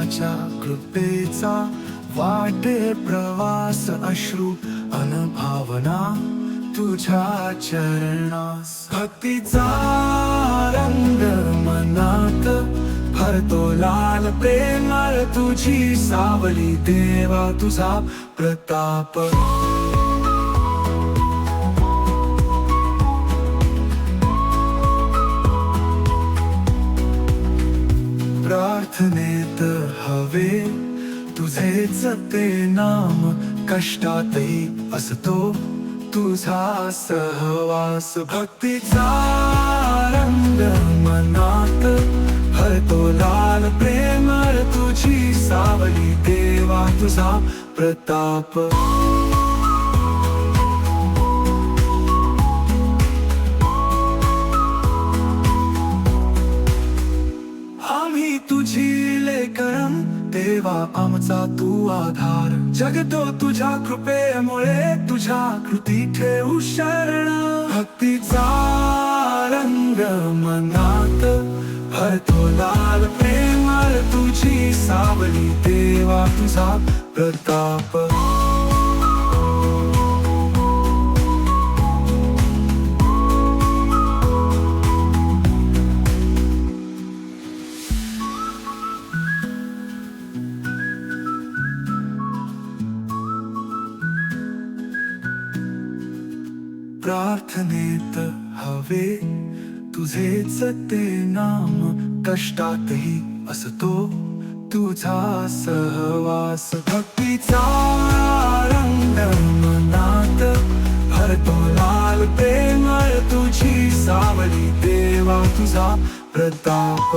तुझ्याच्या कृपेचा वाटे प्रवास अश्रू अनभावना तुझ्या चरणास भक्तीचा रंग मनात भरतो लाल प्रेमळ तुझी सावली देवा तुझा प्रताप प्रार्थनेत हवे तुझेच ते नाम कष्टातही असतो तुझा सहवास भक्तीचा रंग मनात भरतो लाल प्रेमळ तुझी सावली देवा तुझा प्रताप आम्ही तुझी लेकरं देवा आमचा तू आधार जगतो तुझ्या कृपेमुळे तुझ्या कृती ठेवू शरण भक्तीचा रंग मनात भरतो लाल प्रेमळ तुझी सावली देवा तुझा प्रताप प्रार्थनेत हवे तुझेच ते नाम कष्टातही असतो तुझा सहवास भक्तीचा रंग मनात भरतो लाल प्रेमळ तुझी सावली देवा तुझा प्रताप